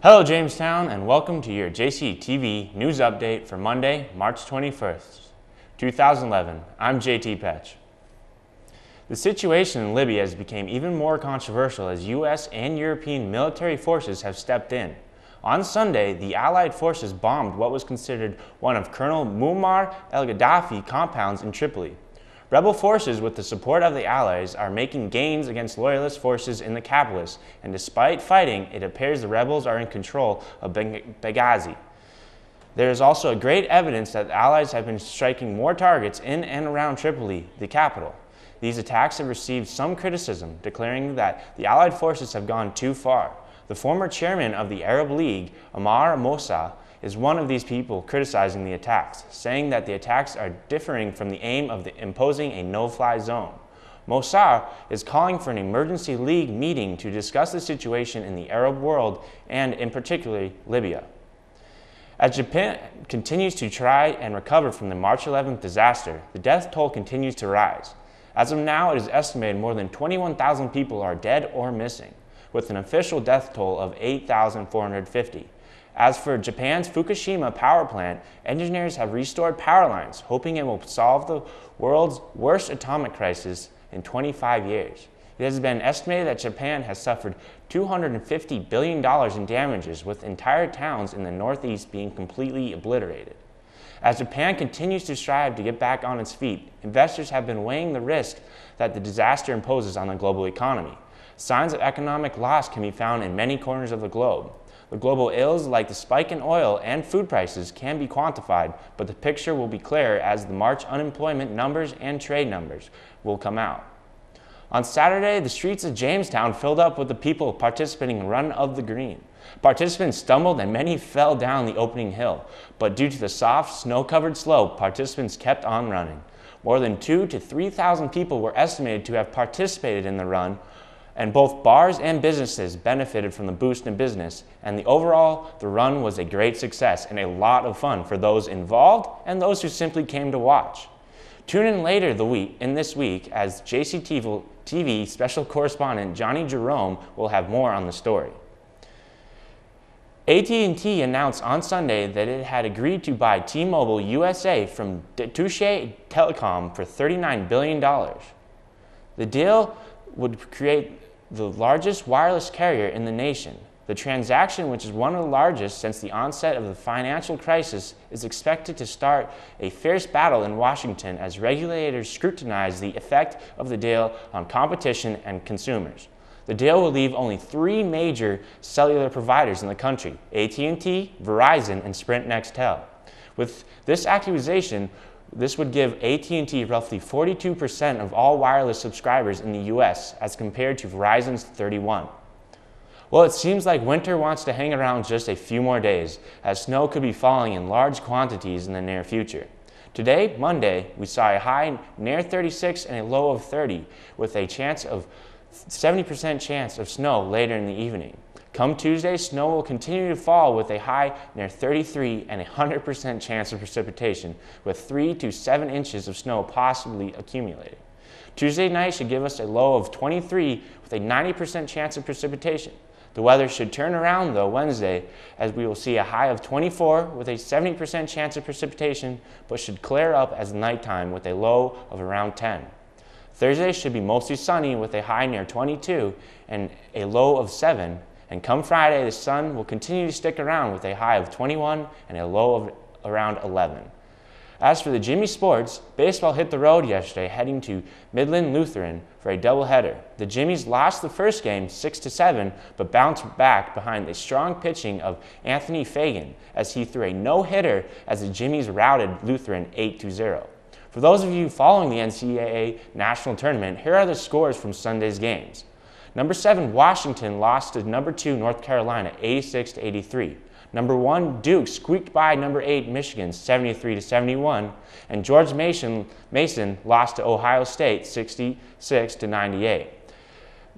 Hello Jamestown, and welcome to your JCTV news update for Monday, March 21st, 2011. I'm JT Petsch. The situation in Libya has become even more controversial as U.S. and European military forces have stepped in. On Sunday, the Allied forces bombed what was considered one of Colonel Muammar al-Gaddafi compounds in Tripoli. Rebel forces, with the support of the Allies, are making gains against loyalist forces in the capital, and despite fighting, it appears the rebels are in control of Benghazi. There is also great evidence that the Allies have been striking more targets in and around Tripoli, the capital. These attacks have received some criticism, declaring that the Allied forces have gone too far. The former chairman of the Arab League, Ammar Moussa, is one of these people criticizing the attacks, saying that the attacks are differing from the aim of imposing a no-fly zone. Moussa is calling for an emergency league meeting to discuss the situation in the Arab world and, in particular, Libya. As Japan continues to try and recover from the March 11th disaster, the death toll continues to rise. As of now, it is estimated more than 21,000 people are dead or missing, with an official death toll of 8,450. As for Japan's Fukushima power plant, engineers have restored power lines, hoping it will solve the world's worst atomic crisis in 25 years. It has been estimated that Japan has suffered $250 billion in damages, with entire towns in the northeast being completely obliterated. As Japan continues to strive to get back on its feet, investors have been weighing the risk that the disaster imposes on the global economy. Signs of economic loss can be found in many corners of the globe. The global ills, like the spike in oil and food prices, can be quantified, but the picture will be clearer as the March unemployment numbers and trade numbers will come out. On Saturday, the streets of Jamestown filled up with the people participating in Run of the Green. Participants stumbled and many fell down the opening hill, but due to the soft, snow-covered slope, participants kept on running. More than 2,000 to 3,000 people were estimated to have participated in the run, and both bars and businesses benefited from the boost in business, and overall, the run was a great success and a lot of fun for those involved and those who simply came to watch. Tune in later this week as JCTV special correspondent Johnny Jerome will have more on the story. AT&T announced on Sunday that it had agreed to buy T-Mobile USA from Deutsche Telekom for $39 billion. The deal would create the largest wireless carrier in the nation. The transaction, which is one of the largest since the onset of the financial crisis, is expected to start a fierce battle in Washington as regulators scrutinize the effect of the deal on competition and consumers. The deal will leave only 3 major cellular providers in the country: AT&T, Verizon, and Sprint Nextel. With this acquisition, this would give AT&T roughly 42% of all wireless subscribers in the U.S. as compared to Verizon's 31%. Well, it seems like winter wants to hang around just a few more days, as snow could be falling in large quantities in the near future. Today, Monday, we saw a high near 36 and a low of 30, with a 70% chance of snow later in the evening. Come Tuesday, snow will continue to fall with a high near 33 and a 100% chance of precipitation, with 3 to 7 inches of snow possibly accumulating. Tuesday night should give us a low of 23 with a 90% chance of precipitation. The weather should turn around though Wednesday, as we will see a high of 24 with a 70% chance of precipitation, but should clear up as nighttime with a low of around 10. Thursday should be mostly sunny with a high near 22 and a low of 7. And come Friday, the sun will continue to stick around with a high of 21 and a low of around 11. As for the Jimmy Sports, baseball hit the road yesterday, heading to Midland Lutheran for a doubleheader. The Jimmies lost the first game 6-7, but bounced back behind the strong pitching of Anthony Fagan as he threw a no-hitter as the Jimmies routed Lutheran 8-0. For those of you following the NCAA National Tournament, here are the scores from Sunday's games. Number 7, Washington lost to number 2, North Carolina, 86-83. Number 1, Duke squeaked by number 8, Michigan, 73-71. And George Mason lost to Ohio State, 66-98.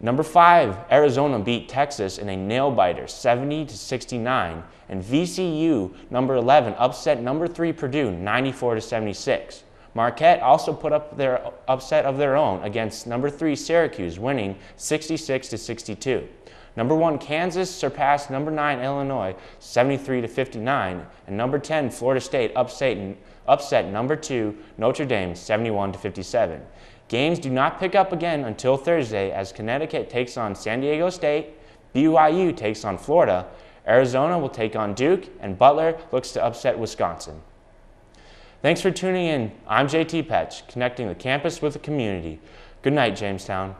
Number 5, Arizona beat Texas in a nail-biter, 70-69. And VCU, number 11, upset number 3, Purdue, 94-76. Marquette also put up their upset of their own against number 3 Syracuse, winning 66-62. Number 1 Kansas surpassed number 9 Illinois 73-59, and number 10 Florida State upset number 2 Notre Dame 71-57. Games do not pick up again until Thursday as Connecticut takes on San Diego State, BYU takes on Florida, Arizona will take on Duke, and Butler looks to upset Wisconsin. Thanks for tuning in. I'm JT Petsch, connecting the campus with the community. Good night, Jamestown.